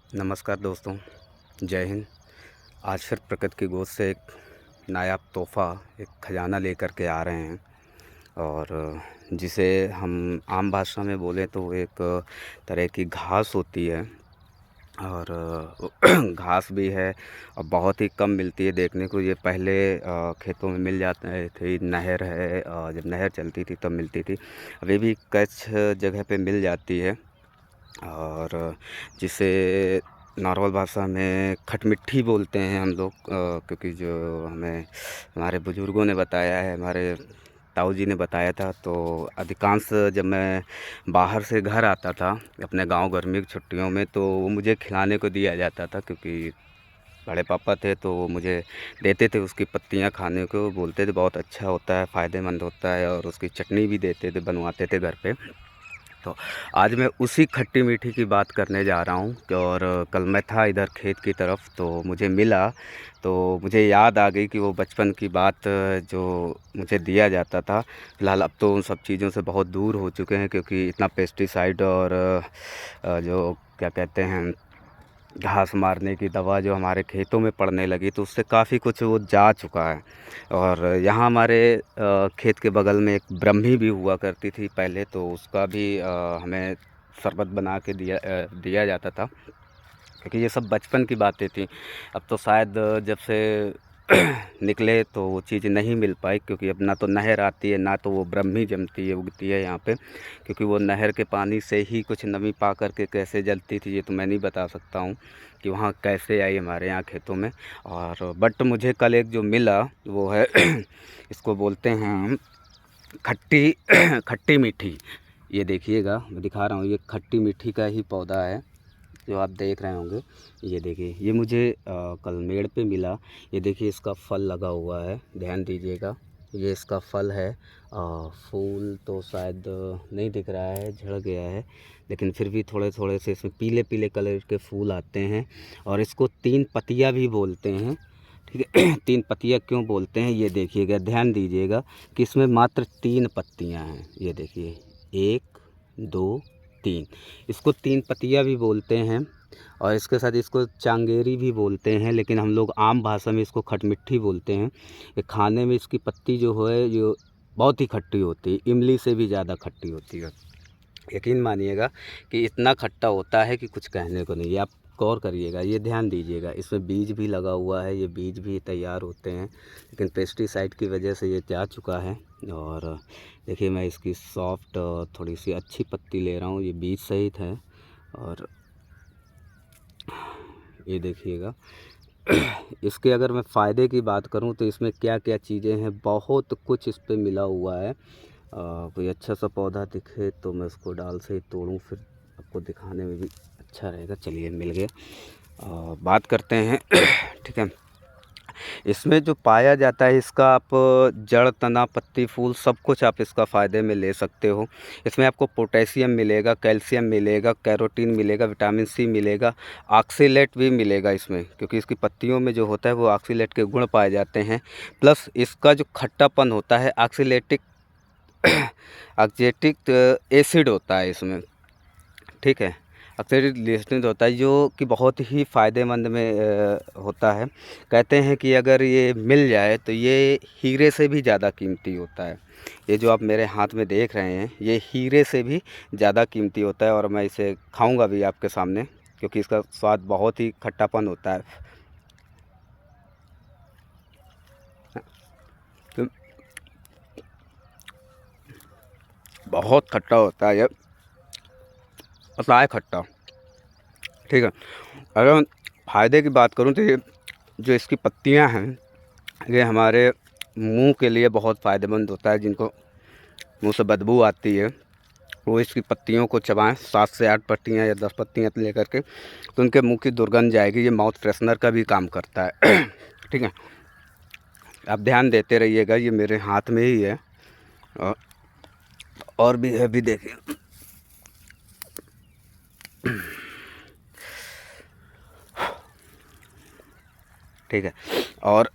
नमस्कार दोस्तों, जय हिंद। आज फिर प्रकृति की गोद से एक नायाब तोहफ़ा, एक ख़जाना लेकर के आ रहे हैं और जिसे हम आम भाषा में बोलें तो वो एक तरह की घास होती है और घास भी है और बहुत ही कम मिलती है देखने को। ये पहले खेतों में मिल जाते थे, नहर है जब नहर चलती थी तब मिलती थी। अभी भी कुछ जगह पे मिल जाती है और जिसे नॉर्मल भाषा में खटमिट्ठी बोलते हैं हम लोग, क्योंकि जो हमें हमारे बुज़ुर्गों ने बताया है, हमारे ताऊ जी ने बताया था। तो अधिकांश जब मैं बाहर से घर आता था अपने गांव गर्मी की छुट्टियों में, तो वो मुझे खिलाने को दिया जाता था, क्योंकि बड़े पापा थे तो वो मुझे देते थे उसकी पत्तियां खाने को। बोलते थे बहुत अच्छा होता है, फ़ायदेमंद होता है, और उसकी चटनी भी देते थे, बनवाते थे घर पे। तो आज मैं उसी खट्टी मीठी की बात करने जा रहा हूँ और कल मैं था इधर खेत की तरफ तो मुझे मिला, तो मुझे याद आ गई कि वो बचपन की बात जो मुझे दिया जाता था। फ़िलहाल अब तो उन सब चीज़ों से बहुत दूर हो चुके हैं, क्योंकि इतना पेस्टिसाइड और जो क्या कहते हैं, घास मारने की दवा जो हमारे खेतों में पड़ने लगी, तो उससे काफ़ी कुछ वो जा चुका है। और यहाँ हमारे खेत के बगल में एक ब्रह्मी भी हुआ करती थी पहले, तो उसका भी हमें शरबत बना के दिया जाता था, क्योंकि ये सब बचपन की बातें थी। अब तो शायद जब से निकले तो वो चीज़ नहीं मिल पाई, क्योंकि अब ना तो नहर आती है, ना तो वो ब्रह्मी जमती है, उगती है यहाँ पे। क्योंकि वो नहर के पानी से ही कुछ नमी पा कर के कैसे जलती थी ये तो मैं नहीं बता सकता हूँ कि वहाँ कैसे आई हमारे यहाँ खेतों में। और बट मुझे कल एक जो मिला वो है इसको बोलते हैं हम खट्टी खट्टी मीठी। ये देखिएगा, मैं दिखा रहा हूँ, ये खट्टी मीठी का ही पौधा है जो आप देख रहे होंगे। ये देखिए, ये मुझे कल मेड़ पे मिला। ये देखिए, इसका फल लगा हुआ है, ध्यान दीजिएगा। ये इसका फल है। फूल तो शायद नहीं दिख रहा है, झड़ गया है, लेकिन फिर भी थोड़े थोड़े से इसमें पीले पीले कलर के फूल आते हैं। और इसको तीन पतिया भी बोलते हैं, ठीक है। तीन पतिया क्यों बोलते हैं ये देखिएगा, ध्यान दीजिएगा कि इसमें मात्र तीन पत्तियां हैं। ये देखिए, एक, दो, तीन। इसको तीन पतिया भी बोलते हैं और इसके साथ इसको चांगेरी भी बोलते हैं, लेकिन हम लोग आम भाषा में इसको खटमिट्ठी बोलते हैं। ये खाने में इसकी पत्ती जो है जो बहुत ही खट्टी होती है, इमली से भी ज़्यादा खट्टी होती है। यकीन मानिएगा कि इतना खट्टा होता है कि कुछ कहने को नहीं। ये आप गौर करिएगा, ये ध्यान दीजिएगा, इसमें बीज भी लगा हुआ है, ये बीज भी तैयार होते हैं, लेकिन पेस्टिसाइड की वजह से ये जा चुका है। और देखिए, मैं इसकी सॉफ्ट थोड़ी सी अच्छी पत्ती ले रहा हूँ, ये बीज सहित है। और ये देखिएगा इसके अगर मैं फ़ायदे की बात करूं तो इसमें क्या क्या चीज़ें हैं, बहुत कुछ इस पे मिला हुआ है। कोई अच्छा सा पौधा दिखे तो मैं उसको डाल से ही तोड़ूं, फिर आपको दिखाने में भी अच्छा रहेगा। चलिए, मिल गया। बात करते हैं ठीक है। इसमें जो पाया जाता है, इसका आप जड़, तना, पत्ती, फूल सब कुछ आप इसका फ़ायदे में ले सकते हो। इसमें आपको पोटेशियम मिलेगा, कैल्शियम मिलेगा, कैरोटीन मिलेगा, विटामिन सी मिलेगा, ऑक्सीलेट भी मिलेगा इसमें, क्योंकि इसकी पत्तियों में जो होता है वो ऑक्सीलेट के गुण पाए जाते हैं। प्लस इसका जो खट्टापन होता है, ऑक्सीलेटिक ऑक्जेटिक एसिड होता है इसमें, ठीक है। अक्सर लिस्टेड होता है जो कि बहुत ही फ़ायदेमंद में होता है। कहते हैं कि अगर ये मिल जाए तो ये हीरे से भी ज़्यादा कीमती होता है। ये जो आप मेरे हाथ में देख रहे हैं, ये हीरे से भी ज़्यादा कीमती होता है। और मैं इसे खाऊंगा भी आपके सामने, क्योंकि इसका स्वाद बहुत ही खट्टापन होता है। तो बहुत खट्टा होता है ये, पता है खट्टा, ठीक है। अगर मैं फ़ायदे की बात करूँ तो ये जो इसकी पत्तियां हैं, ये हमारे मुंह के लिए बहुत फ़ायदेमंद होता है। जिनको मुंह से बदबू आती है वो इसकी पत्तियों को चबाएं, 7 से 8 पत्तियां या 10 पत्तियां लेकर के, तो उनके मुंह की दुर्गंध जाएगी। ये माउथ फ्रेशनर का भी काम करता है ठीक है। आप ध्यान देते रहिएगा, ये मेरे हाथ में ही है और भी है, भी देखिए। ठीक है। और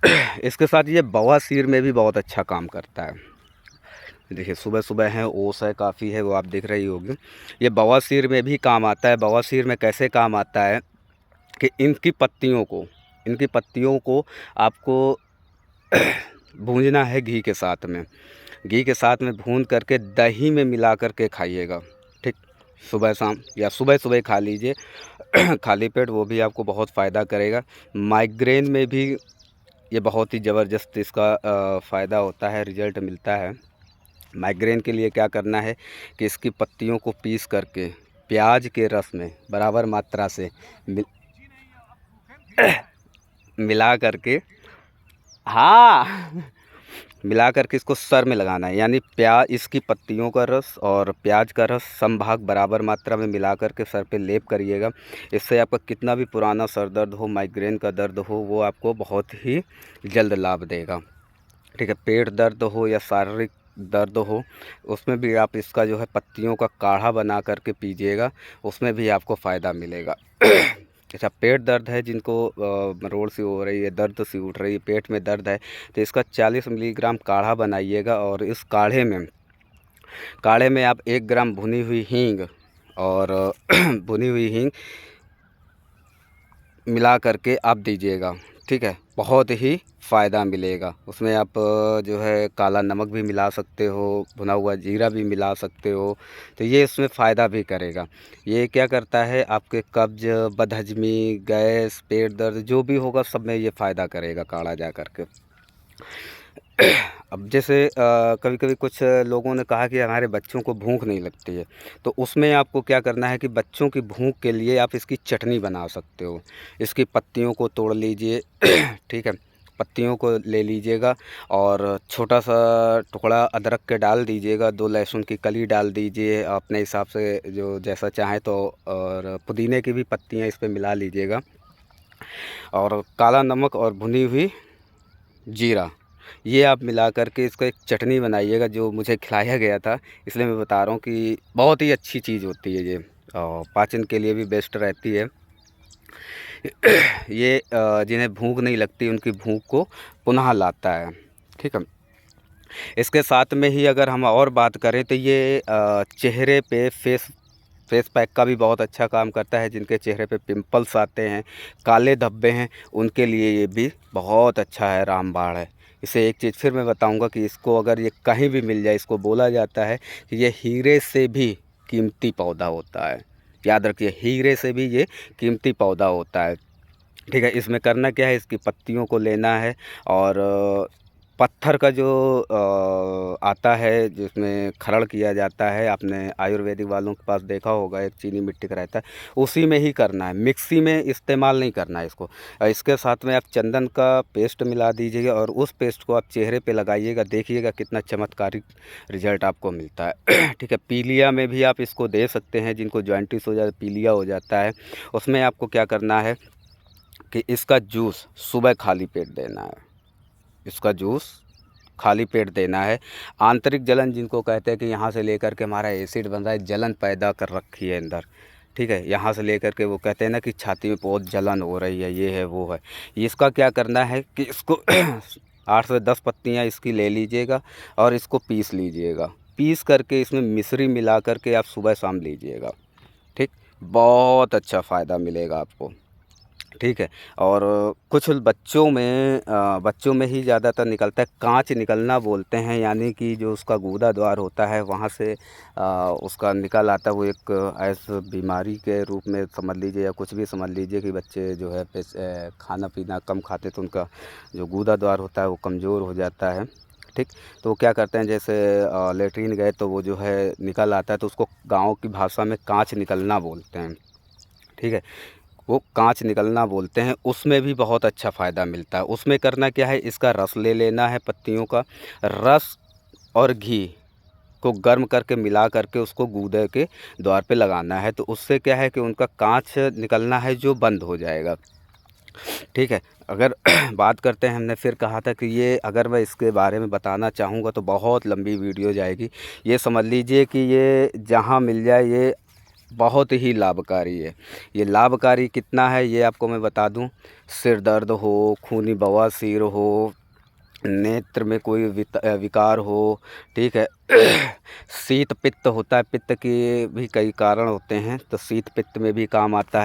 इसके साथ ये बवासीर में भी बहुत अच्छा काम करता है। देखिए, सुबह सुबह है, ओस है काफ़ी है, वो आप देख रही होगी। ये बवासीर में भी काम आता है। बवासीर में कैसे काम आता है, कि इनकी पत्तियों को आपको भूंजना है घी के साथ में। घी के साथ में भून करके दही में मिला करके खाइएगा, ठीक। सुबह शाम या सुबह सुबह खा लीजिए खाली पेट, वो भी आपको बहुत फ़ायदा करेगा। माइग्रेन में भी ये बहुत ही ज़बरदस्त इसका फ़ायदा होता है, रिज़ल्ट मिलता है। माइग्रेन के लिए क्या करना है कि इसकी पत्तियों को पीस करके प्याज के रस में बराबर मात्रा से मिला करके, हाँ, मिला करके इसको सर में लगाना है। यानी इसकी पत्तियों का रस और प्याज का रस समभाग बराबर मात्रा में मिला करके सर पे लेप करिएगा। इससे आपका कितना भी पुराना सर दर्द हो, माइग्रेन का दर्द हो, वो आपको बहुत ही जल्द लाभ देगा, ठीक है। पेट दर्द हो या शारीरिक दर्द हो, उसमें भी आप इसका जो है पत्तियों का काढ़ा बना करके पीजिएगा, उसमें भी आपको फ़ायदा मिलेगा। अच्छा, पेट दर्द है, जिनको मरोड़ सी हो रही है, दर्द सी उठ रही है, पेट में दर्द है, तो इसका 40 मिलीग्राम काढ़ा बनाइएगा। और इस काढ़े में आप 1 ग्राम भुनी हुई हींग और भुनी हुई हींग मिला करके आप दीजिएगा, ठीक है। बहुत ही फ़ायदा मिलेगा। उसमें आप जो है काला नमक भी मिला सकते हो, भुना हुआ जीरा भी मिला सकते हो, तो ये इसमें फ़ायदा भी करेगा। ये क्या करता है, आपके कब्ज़, बदहज़मी, गैस, पेट दर्द जो भी होगा सब में ये फ़ायदा करेगा काढ़ा जा कर के। अब जैसे कभी-कभी कुछ लोगों ने कहा कि हमारे बच्चों को भूख नहीं लगती है, तो उसमें आपको क्या करना है कि बच्चों की भूख के लिए आप इसकी चटनी बना सकते हो। इसकी पत्तियों को तोड़ लीजिए ठीक है, पत्तियों को ले लीजिएगा और छोटा-सा टुकड़ा अदरक के डाल दीजिएगा, 2 लहसुन की कली डाल दीजिए अपने हिसाब से जो जैसा चाहें तो, और पुदीने की भी पत्तियाँ इस पे मिला लीजिएगा और काला नमक और भुनी हुई जीरा, ये आप मिला करके इसका एक चटनी बनाइएगा, जो मुझे खिलाया गया था, इसलिए मैं बता रहा हूँ कि बहुत ही अच्छी चीज़ होती है ये और पाचन के लिए भी बेस्ट रहती है। ये जिन्हें भूख नहीं लगती उनकी भूख को पुनः लाता है, ठीक है। इसके साथ में ही अगर हम और बात करें तो ये चेहरे पे फेस पैक का भी बहुत अच्छा काम करता है। जिनके चेहरे पे पिंपल्स आते हैं, काले धब्बे हैं, उनके लिए ये भी बहुत अच्छा है, रामबाण है। इसे एक चीज़ फिर मैं बताऊंगा कि इसको अगर ये कहीं भी मिल जाए, इसको बोला जाता है कि ये हीरे से भी कीमती पौधा होता है। याद रखिए, हीरे से भी ये कीमती पौधा होता है, ठीक है। इसमें करना क्या है, इसकी पत्तियों को लेना है और पत्थर का जो आता है जिसमें खरड़ किया जाता है, आपने आयुर्वेदिक वालों के पास देखा होगा, एक चीनी मिट्टी का रहता है, उसी में ही करना है, मिक्सी में इस्तेमाल नहीं करना है इसको। इसके साथ में आप चंदन का पेस्ट मिला दीजिएगा और उस पेस्ट को आप चेहरे पे लगाइएगा, देखिएगा कितना चमत्कारिक रिजल्ट आपको मिलता है। ठीक है। पीलिया में भी आप इसको दे सकते हैं, जिनको जॉइंटिस हो जाता, पीलिया हो जाता है, उसमें आपको क्या करना है कि इसका जूस सुबह खाली पेट देना है। इसका जूस खाली पेट देना है। आंतरिक जलन जिनको कहते हैं कि यहाँ से लेकर के हमारा एसिड बन रहा है, जलन पैदा कर रखी है अंदर, ठीक है, यहाँ से लेकर के वो कहते हैं ना कि छाती में बहुत जलन हो रही है, ये है वो है, इसका क्या करना है कि इसको 8 से 10 पत्तियाँ इसकी ले लीजिएगा और इसको पीस लीजिएगा। पीस करके इसमें मिश्री मिला करके आप सुबह शाम लीजिएगा, ठीक। बहुत अच्छा फ़ायदा मिलेगा आपको, ठीक है। और कुछ बच्चों में ही ज़्यादातर निकलता है, कांच निकलना बोलते हैं, यानी कि जो उसका गूदा द्वार होता है वहाँ से उसका निकल आता है। वो एक ऐसे बीमारी के रूप में समझ लीजिए या कुछ भी समझ लीजिए कि बच्चे जो है खाना पीना कम खाते तो उनका जो गूदा द्वार होता है वो कमज़ोर हो जाता है, ठीक। तो वो क्या करते हैं, जैसे लेट्रिन गए तो वो जो है निकल आता है, तो उसको गाँव की भाषा में कांच निकलना बोलते हैं, ठीक है। वो कांच निकलना बोलते हैं, उसमें भी बहुत अच्छा फ़ायदा मिलता है। उसमें करना क्या है, इसका रस ले लेना है, पत्तियों का रस और घी को गर्म करके मिला करके उसको गूदे के द्वार पे लगाना है, तो उससे क्या है कि उनका कांच निकलना है जो बंद हो जाएगा, ठीक है। अगर बात करते हैं, हमने फिर कहा था कि ये अगर मैं इसके बारे में बताना चाहूँगा तो बहुत लंबी वीडियो जाएगी। ये समझ लीजिए कि ये जहाँ मिल जाए ये बहुत ही लाभकारी है। ये लाभकारी कितना है ये आपको मैं बता दूं। सिर दर्द हो, खूनी बवासीर हो, नेत्र में कोई विकार हो, ठीक है। शीत पित्त होता है, पित्त के भी कई कारण होते हैं, तो शीत पित्त में भी काम आता है।